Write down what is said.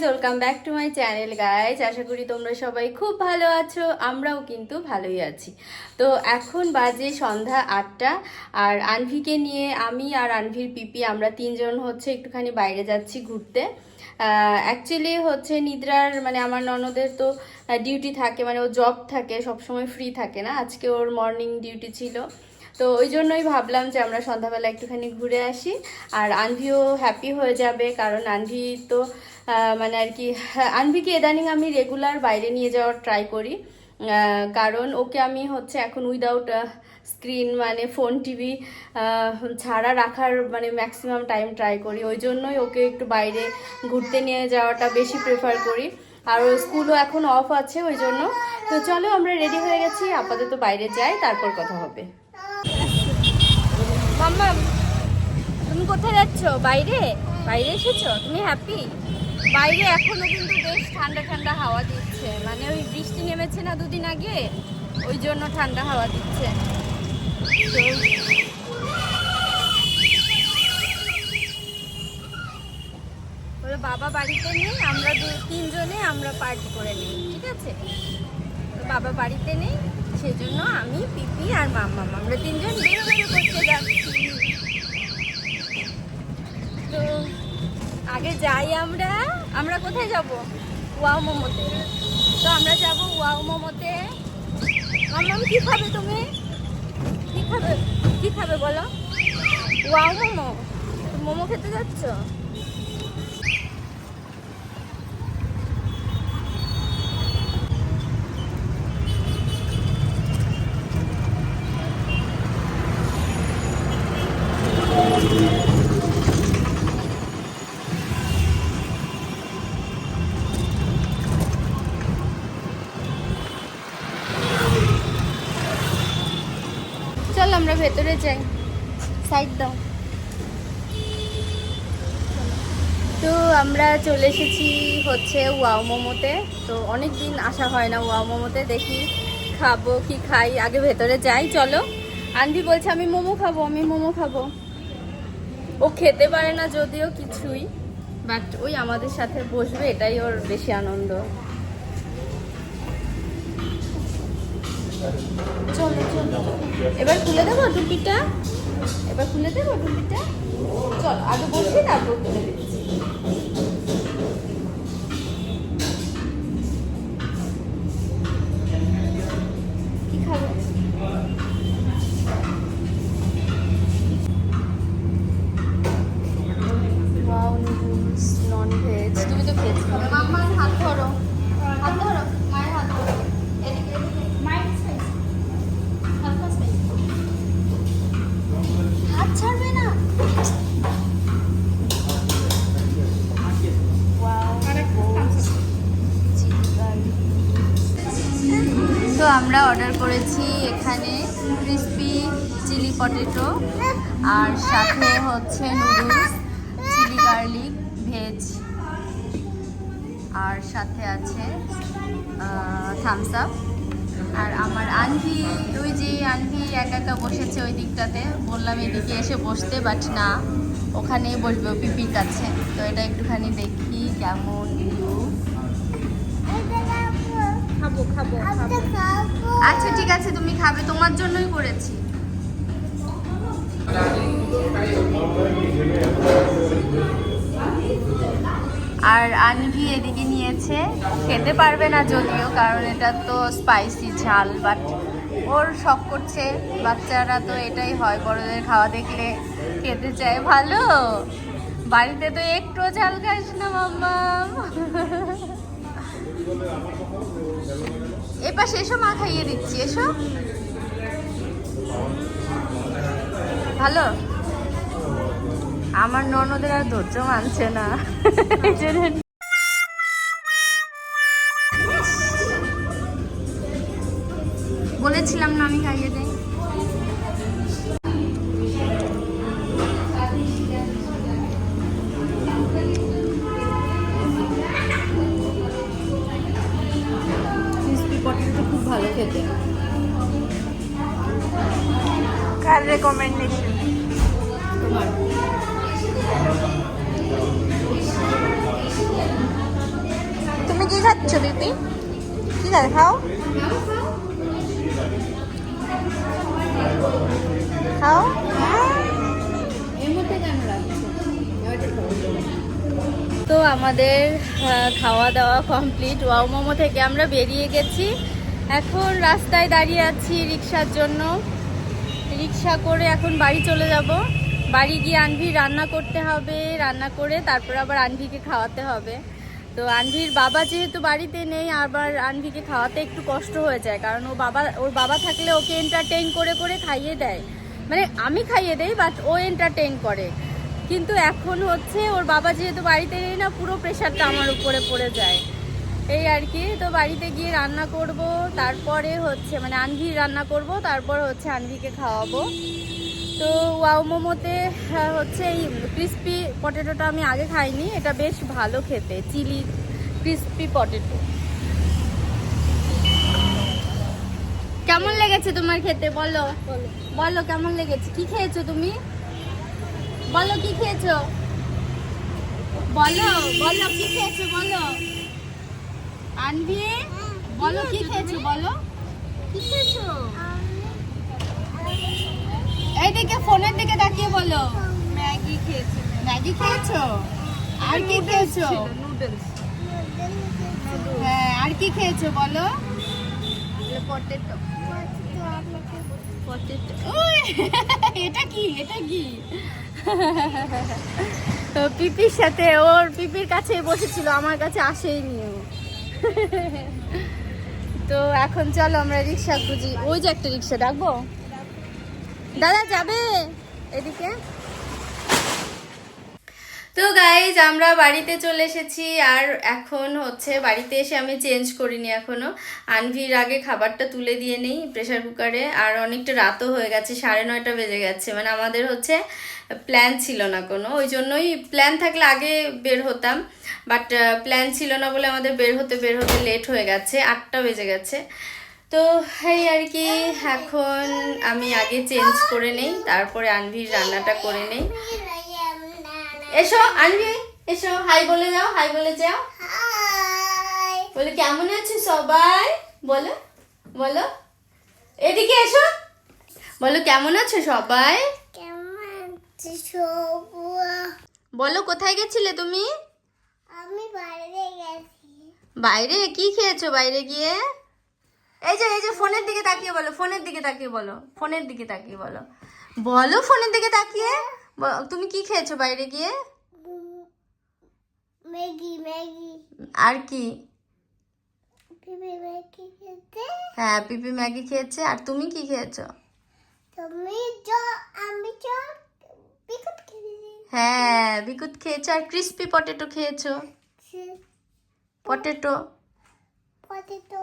Welcome back to my channel guys. আশা করি তোমরা সবাই খুব ভালো আছো, আমরাও কিন্তু ভালোই আছি। তো এখন বাজে সন্ধ্যা 8টা, আর আনভিকে নিয়ে আমি আর আনভির পিপি আমরা তিনজন হচ্ছে একটুখানি বাইরে যাচ্ছি ঘুরতে। অ্যাকচুয়ালি হচ্ছে নিদ্রার মানে আমার ননদের তো ডিউটি থাকে, মানে ও জব থাকে, সবসময় ফ্রি থাকে না। আজকে ওর মর্নিং ডিউটি ছিল, তো ওই জন্যই ভাবলাম যে আমরা সন্ধ্যাবেলা একটুখানি ঘুরে আসি। আর আনভিও হ্যাপি হয়ে যাবে, কারণ আনভি তো মানে আর কি আনভিকে ইদানিং আমি রেগুলার বাইরে নিয়ে যাওয়ার ট্রাই করি, কারণ ওকে আমি হচ্ছে এখন উইদাউট স্ক্রিন মানে ফোন টিভি ছাড়া রাখার মানে ম্যাক্সিমাম টাইম ট্রাই করি। ওই জন্যই ওকে একটু বাইরে ঘুরতে নিয়ে যাওয়াটা বেশি প্রেফার করি। আর ওর স্কুলও এখন অফ আছে ওই জন্য। তো চলো আমরা রেডি হয়ে গেছি, আপাতত বাইরে যাই, তারপর কথা হবে। মাম্মা, তুমি কোথায় যাচ্ছ? বাইরে বাইরে এসেছো? তুমি হ্যাপি? বাইরে এখনো কিন্তু বেশ ঠান্ডা ঠান্ডা হাওয়া দিচ্ছে, মানে ওই বৃষ্টি নেমেছে না দুদিন আগে, ওই জন্য ঠান্ডা হাওয়া দিচ্ছে। তো বাবা বাড়িতে নেই, আমরা তিনজনে আমরা পার্টি করে নিই, ঠিক আছে? তো বাবা বাড়িতে নেই, সেজন্য আমি, পিপি আর মাম্মা আমরা তিনজন বেরো বেরো করতে যাচ্ছি। তো আগে যাই আমরা কোথায় যাব? ওয়াও মোমোতে। তো আমরা যাব ওয়াও মোমোতে। মাম্মা কি খাবে তুমি? কি খাবে বলো? ওয়াও মোমো। মোমো খেতে যাচ্ছ? চল আমরা ভেতরে যাই, সাইড দাও। তো আমরা চলে এসেছি হচ্ছে ওয়াও মোমোতে। তো অনেক দিন আসা হয় না ওয়াও মোমোতে, দেখি খাবো কি খাই, আগে ভেতরে যাই চলো। আনভি বলছে আমি মোমো খাবো। ও খেতে পারে না যদিও কিছুই, বাট ওই আমাদের সাথে বসবে, এটাই ওর বেশি আনন্দ। চলো এবার খুলে দেবো টুপিটা, চল আগে বসি তারপর খুলে দিচ্ছি। কি খাবো? ওয়াও নুডলস নন ভেজ, তুমি তো ভেজ খাবে। মাম্মার হাত ধরো, মায়ের হাত ধরো, এদিকে হাত ছাড়বে না। তো আমরা অর্ডার করেছি এখানে ক্রিসপি চিলি পটেটো, আর সাথে হচ্ছে নুডলস, চিলি গার্লিক ভেজ, আর সাথে আছে থামস আপ। আর আমার আনভি, ওই যে আনভি একা একা বসেছে ওই দিকটাতে, বললাম এদিকে এসে বসতে, বাট না, ওখানে বসবে পিপির কাছে। তো এটা একটুখানি দেখি কেমন ভিউ। খাবো। আচ্ছা ঠিক আছে, তুমি খাবে, তোমার জন্যই করেছি। আর আনভি এদিকে নিয়েছে, খেতে পারবে না যদিও, কারণ এটা তো স্পাইসি ঝাল, বাট ওর শখ করছে। বাচ্চারা তো এটাই হয়, বড়দের খাওয়া দেখলে খেতে চায়। ভালো, বাড়িতে তো একটু ঝাল খাস না মাম্মা। এপাশে এসো, মা খাইয়ে দিচ্ছি, এসো। ভালো, আমার ননদের আর ধৈর্য মানছে না, বলেছিলাম না আমি খাইয়ে দেই। ক্রিসপি পটেটো খুব ভালো খেতে। কার রেকমেন্ডেশন? তোমার। খাচ্ছ পিপি? কি খাবে? খাও খাও। তো আমাদের খাওয়া দাওয়া কমপ্লিট। ওয়াও মোমো থেকে আমরা বেরিয়ে গেছি, এখন রাস্তায় দাঁড়িয়ে আছি রিক্সার জন্য। রিক্সা করে এখন বাড়ি চলে যাব। বাড়ি গিয়ে আনভি রান্না করতে হবে, রান্না করে তারপর আবার আনভিকে খাওয়াতে হবে। তো আনভির বাবা যেহেতু বাড়িতে নেই, আবার আনভিকে খাওয়াতে একটু কষ্ট হয়ে যায়, কারণ ওর বাবা থাকলে ওকে এন্টারটেইন করে করে খাইয়ে দেয়, মানে আমি খাইয়ে দেই বাট ও এন্টারটেইন করে। কিন্তু এখন হচ্ছে ওর বাবা যেহেতু বাড়িতে নেই না, পুরো প্রেশারটা আমার উপরে পড়ে যায়, এই আর কি। তো বাড়িতে গিয়ে রান্না করব, তারপরে হচ্ছে মানে আনভি রান্না করব, তারপর হচ্ছে আনভিকে খাওয়াবো। তো ওয়াও মোমোতে হচ্ছে এই ক্রিস্পি পটেটোটা আমি আগে খাইনি, এটা বেশ ভালো খেতে, চিলি ক্রিস্পি পটেটো। কেমন লেগেছে তোমার খেতে? বলো বলো কেমন লেগেছে, কি খেয়েছো তুমি? বলো কি খেয়েছো, বলো বলো কি খেয়েছো বলো। আনভি বলো কি খেয়েছো, বলো কি খেয়েছো। এইদিকে ফোনের দিকে তাকিয়ে বলো। ম্যাগি খেয়েছো। ম্যাগি খেয়েছো? আর কি খেয়েছো? নুডলস। হ্যাঁ, আর কি খেয়েছো বলো। পটেটো। পটেটো। এটা কি, এটা কি? তো পিপির সাথে, ওর পিপির কাছে বসেছিল, আমার কাছে আসেইনি ও। তো এখন চলো আমরা রিক্সা খুঁজি। ওই যে একটা রিক্সা, ডাকবো? দাদা যাবে এদিকে। তো গাইজ আমরা বাড়িতে চলে এসেছি, আর এখন হচ্ছে বাড়িতে এসে আমি চেঞ্জ করিনি এখনো। আনভির আগে খাবারটা তুলে দিয়ে নেই প্রেসার কুকারে, আর অনেকটা রাতও হয়ে গেছে, 9:30 বেজে গেছে। মানে আমাদের হচ্ছে প্ল্যান ছিল না কোনো, ওই জন্যই, প্ল্যান থাকলে আগে বের হতাম, বাট প্ল্যান ছিল না বলে আমাদের বের হতে লেট হয়ে গেছে, 8টা বেজে গেছে। তো এই আর কি, এখন আমি আগে চেঞ্জ করে নেই, তারপরে আনভির রান্নাটা করে নেই। এসো আনভি, এসো, হাই বলে যাও, হাই বলে যাও। বলে কেমন আছে সবাই, বলো বলো, এদিকে এসো, বলো কেমন আছে সবাই। বলো কোথায় গেছিলে তুমি? আমি বাইরে গেছি। বাইরে কি খেয়েছো বাইরে গিয়ে? এই যে ফোনের দিকে তাকিয়ে বলো, ফোনের দিকে তাকিয়ে বলো, ফোনের দিকে তাকিয়ে বলো, বলো ফোনের দিকে তাকিয়ে তুমি কি খেয়েছো বাইরে গিয়ে? ম্যাগি। ম্যাগি আর কি? পিপি ম্যাগি খেতে। হ্যাঁ, পিপি ম্যাগি খেয়েছে। আর তুমি কি খেয়েছো? আমি বিকুট খেয়েছি। হ্যাঁ, বিকুট খেয়েছো, আর ক্রিস্পি পটেটো খেয়েছো। পটেটো। পটেটো।